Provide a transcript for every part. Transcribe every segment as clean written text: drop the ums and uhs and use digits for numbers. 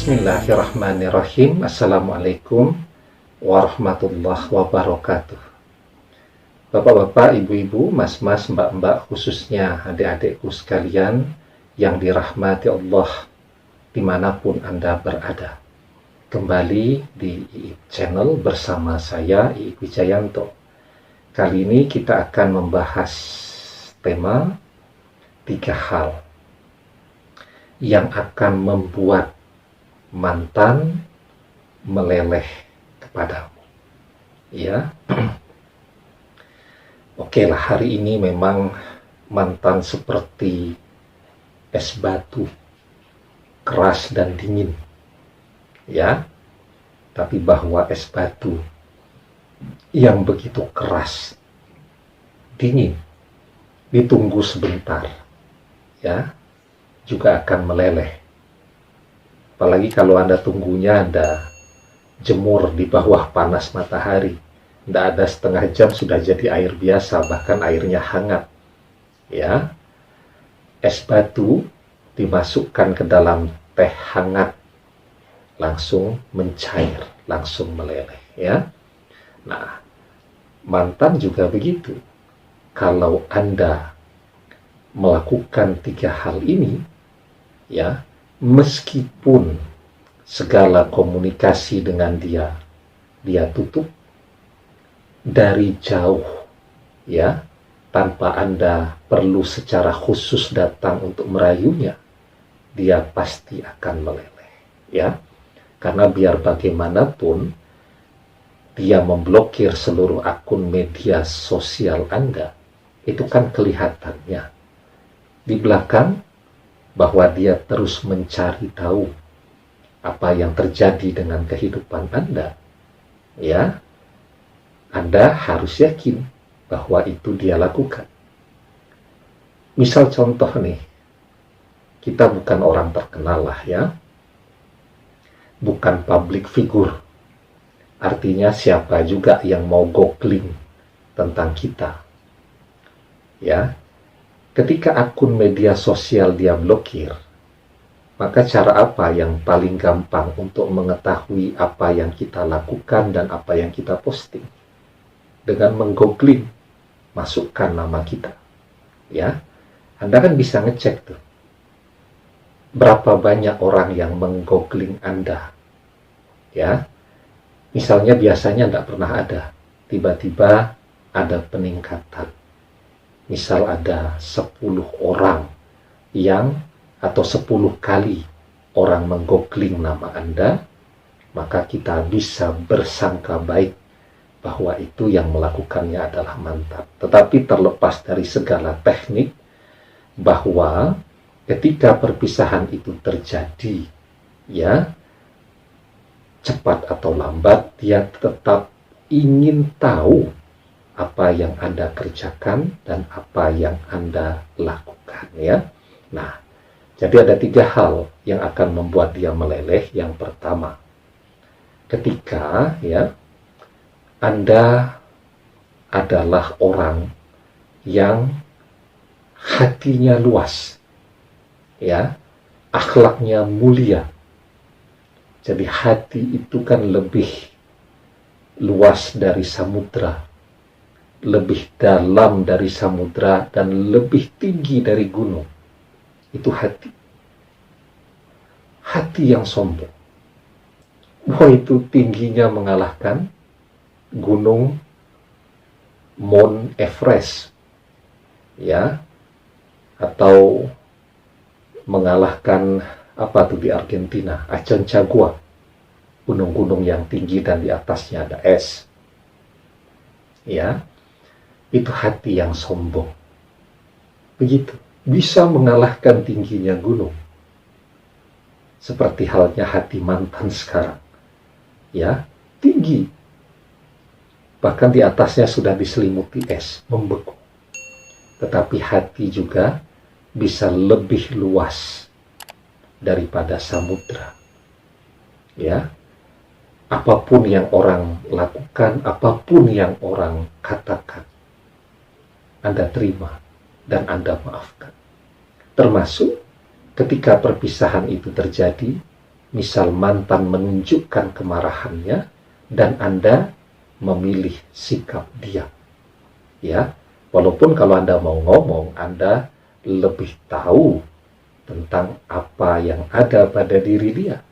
Bismillahirrahmanirrahim. Assalamualaikum warahmatullahi wabarakatuh. Bapak-bapak, ibu-ibu, mas-mas, mbak-mbak, khususnya adik-adikku sekalian yang dirahmati Allah dimanapun Anda berada. Kembali di IIP Channel bersama saya, IIP Wijayanto. Kali ini kita akan membahas tema 3 hal yang akan membuat mantan meleleh kepadamu. Ya. Oke lah, hari ini memang mantan seperti es batu, keras dan dingin. Ya. Tapi bahwa es batu yang begitu keras, dingin, ditunggu sebentar, ya, juga akan meleleh. Apalagi kalau Anda tunggunya Anda jemur di bawah panas matahari, tidak ada setengah jam sudah jadi air biasa, bahkan airnya hangat. Ya, es batu dimasukkan ke dalam teh hangat, langsung mencair, langsung meleleh. Ya, nah, mantan juga begitu. Kalau Anda melakukan 3 hal ini, ya, meskipun segala komunikasi dengan dia tutup dari jauh, ya, tanpa Anda perlu secara khusus datang untuk merayunya, dia pasti akan meleleh, ya. Karena biar bagaimanapun dia memblokir seluruh akun media sosial Anda, itu kan kelihatannya. Di belakang bahwa dia terus mencari tahu apa yang terjadi dengan kehidupan Anda, ya, Anda harus yakin bahwa itu dia lakukan. Misal contoh nih, kita bukan orang terkenal lah, ya, bukan public figure, artinya siapa juga yang mau googling tentang kita, ya. Ketika akun media sosial dia blokir, maka cara apa yang paling gampang untuk mengetahui apa yang kita lakukan dan apa yang kita posting? Dengan menggoogling, masukkan nama kita. Ya, Anda kan bisa ngecek tuh, berapa banyak orang yang menggoogling Anda. Ya, misalnya biasanya tidak pernah ada, tiba-tiba ada peningkatan. Misal ada 10 orang yang, atau 10 kali orang menggoogling nama Anda, maka kita bisa bersangka baik bahwa itu yang melakukannya adalah mantan. Tetapi terlepas dari segala teknik, bahwa ketika perpisahan itu terjadi, ya, cepat atau lambat, dia tetap ingin tahu apa yang Anda kerjakan dan apa yang Anda lakukan, ya. Nah, jadi ada 3 hal yang akan membuat dia meleleh. Yang pertama, ketika, ya, Anda adalah orang yang hatinya luas, ya, akhlaknya mulia. Jadi hati itu kan lebih luas dari samudra, lebih dalam dari samudra, dan lebih tinggi dari gunung. Itu hati. Hati yang sombong. Wah, itu tingginya mengalahkan gunung Mount Everest, ya, atau mengalahkan apa tuh di Argentina, Aconcagua, gunung-gunung yang tinggi dan di atasnya ada es. Ya, itu hati yang sombong. Begitu, bisa mengalahkan tingginya gunung. Seperti halnya hati mantan sekarang. Ya, tinggi. Bahkan di atasnya sudah diselimuti es, membeku. Tetapi hati juga bisa lebih luas daripada samudra. Ya, apapun yang orang lakukan, apapun yang orang katakan, Anda terima dan Anda maafkan. Termasuk ketika perpisahan itu terjadi, misal mantan menunjukkan kemarahannya dan Anda memilih sikap diam. Ya, walaupun kalau Anda mau ngomong, Anda lebih tahu tentang apa yang ada pada diri dia,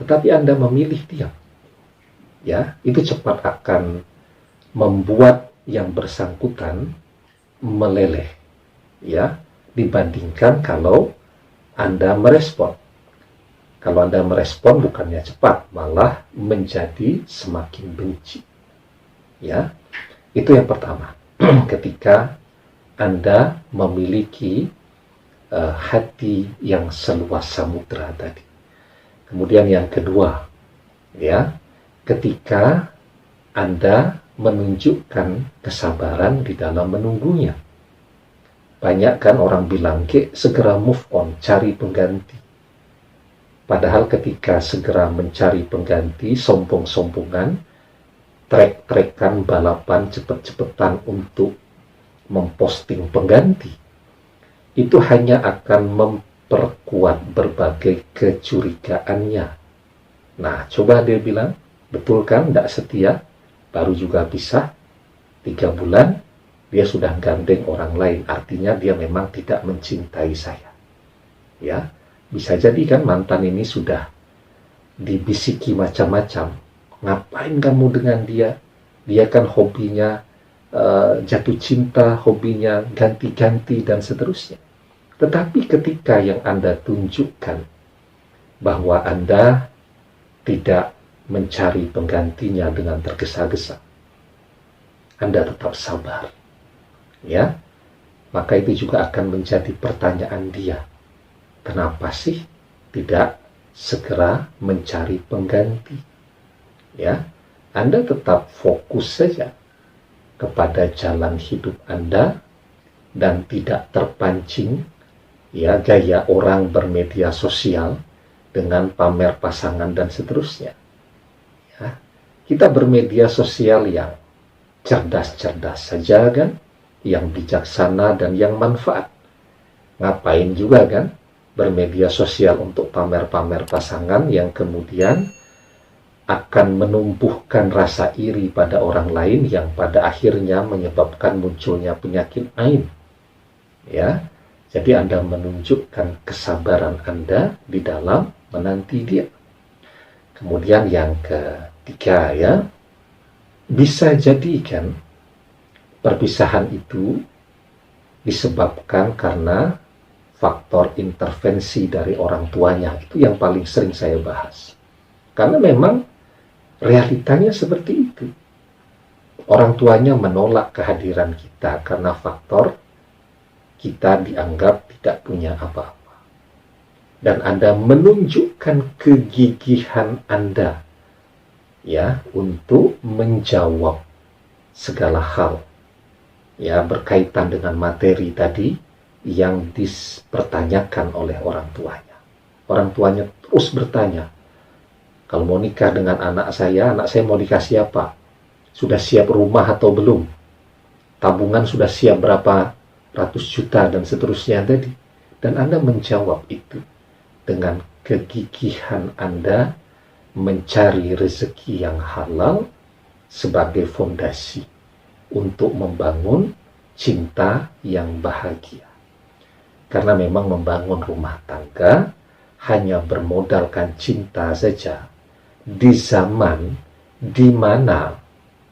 tetapi Anda memilih diam. Ya, itu cepat akan membuat yang bersangkutan meleleh, ya, dibandingkan kalau Anda merespon. Kalau Anda merespon bukannya cepat, malah menjadi semakin benci. Ya, itu yang pertama. Ketika Anda memiliki hati yang seluas samudra tadi. Kemudian yang kedua, ya, ketika Anda menunjukkan kesabaran di dalam menunggunya. Banyak kan orang bilang, segera move on, cari pengganti. Padahal ketika segera mencari pengganti, sombong-sombongan, trek-trekan, balapan, cepet-cepetan untuk memposting pengganti, itu hanya akan memperkuat berbagai kecurigaannya. Nah, coba dia bilang, betul kan, tidak setia, baru juga pisah, 3 bulan, dia sudah gandeng orang lain, artinya dia memang tidak mencintai saya. Ya, bisa jadi kan mantan ini sudah dibisiki macam-macam, ngapain kamu dengan dia? Dia kan hobinya jatuh cinta, hobinya ganti-ganti dan seterusnya. Tetapi ketika yang Anda tunjukkan bahwa Anda tidak mencari penggantinya dengan tergesa-gesa, Anda tetap sabar, ya, maka itu juga akan menjadi pertanyaan dia. Kenapa sih tidak segera mencari pengganti? Ya, Anda tetap fokus saja kepada jalan hidup Anda dan tidak terpancing, ya, gaya orang bermedia sosial dengan pamer pasangan dan seterusnya. Ya, kita bermedia sosial yang cerdas-cerdas saja kan, yang bijaksana dan yang manfaat. Ngapain juga kan bermedia sosial untuk pamer-pamer pasangan yang kemudian akan menumbuhkan rasa iri pada orang lain yang pada akhirnya menyebabkan munculnya penyakit ain. Ya, jadi Anda menunjukkan kesabaran Anda di dalam menanti dia. Kemudian yang ketiga, ya, bisa jadi kan perpisahan itu disebabkan karena faktor intervensi dari orang tuanya. Itu yang paling sering saya bahas. Karena memang realitanya seperti itu. Orang tuanya menolak kehadiran kita karena faktor kita dianggap tidak punya apa-apa. Dan Anda menunjukkan kegigihan Anda, ya, untuk menjawab segala hal, ya, berkaitan dengan materi tadi yang dipertanyakan oleh orang tuanya. Orang tuanya terus bertanya, kalau mau nikah dengan anak saya mau dikasih apa? Sudah siap rumah atau belum? Tabungan sudah siap berapa ratus juta dan seterusnya tadi. Dan Anda menjawab itu dengan kegigihan Anda mencari rezeki yang halal sebagai fondasi untuk membangun cinta yang bahagia. Karena memang membangun rumah tangga hanya bermodalkan cinta saja di zaman di mana,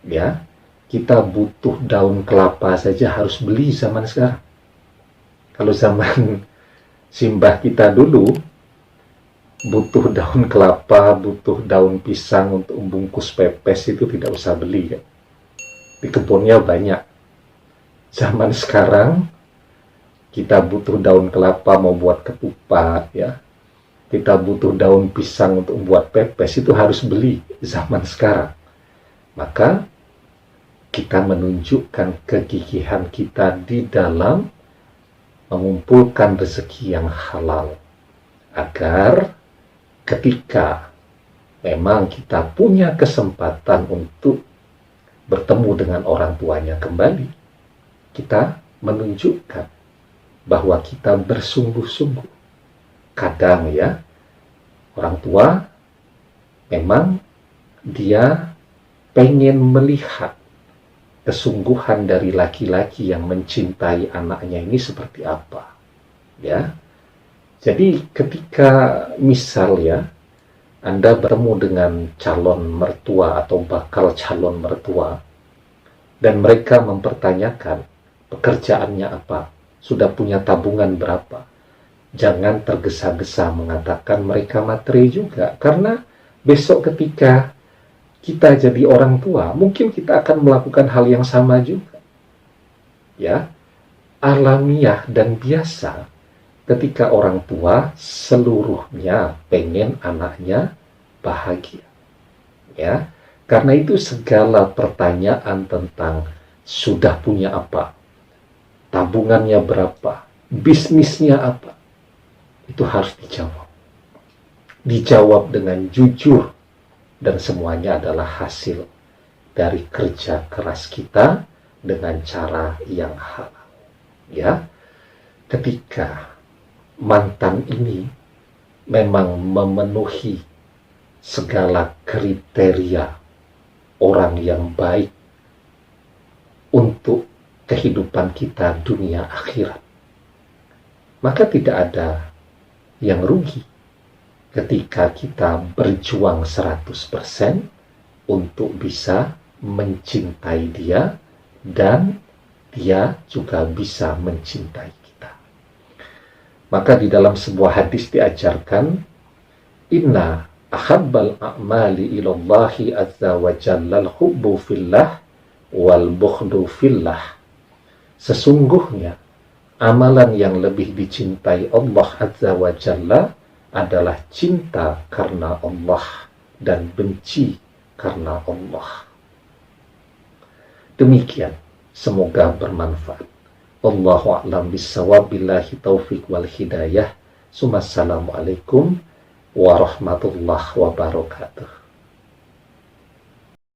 ya, kita butuh daun kelapa saja harus beli zaman sekarang. Kalau zaman simbah kita dulu butuh daun kelapa, butuh daun pisang untuk membungkus pepes, itu tidak usah beli kan. Di kebunnya banyak. Zaman sekarang kita butuh daun kelapa mau buat ketupat, ya. Kita butuh daun pisang untuk membuat pepes, itu harus beli zaman sekarang. Maka kita menunjukkan kegigihan kita di dalam mengumpulkan rezeki yang halal, agar ketika memang kita punya kesempatan untuk bertemu dengan orang tuanya kembali, kita menunjukkan bahwa kita bersungguh-sungguh. Kadang, ya, Orang tua memang dia pengen melihat kesungguhan dari laki-laki yang mencintai anaknya ini seperti apa, ya. Jadi ketika misal ya Anda bertemu dengan calon mertua atau bakal calon mertua dan mereka mempertanyakan pekerjaannya apa, sudah punya tabungan berapa, jangan tergesa-gesa mengatakan mereka materi juga, karena besok ketika kita jadi orang tua, mungkin kita akan melakukan hal yang sama juga. Ya, alamiah dan biasa ketika orang tua seluruhnya pengen anaknya bahagia. Ya, karena itu segala pertanyaan tentang sudah punya apa, tabungannya berapa, bisnisnya apa, itu harus dijawab. Dijawab dengan jujur. Dan semuanya adalah hasil dari kerja keras kita dengan cara yang halal. Ya, ketika mantan ini memang memenuhi segala kriteria orang yang baik untuk kehidupan kita dunia akhirat, maka tidak ada yang rugi ketika kita berjuang 100% untuk bisa mencintai dia dan dia juga bisa mencintai kita. Maka di dalam sebuah hadis diajarkan, inna ahabbal a'mali ilallahi azza wa jalla al-hubbu fillah wal bukhdu fillah. Sesungguhnya amalan yang lebih dicintai Allah azza wa jalla adalah cinta karena Allah dan benci karena Allah. Demikian, semoga bermanfaat. Wallahu a'lam bissawab, billahi taufiq wal hidayah. Assalamualaikum warahmatullahi wabarakatuh.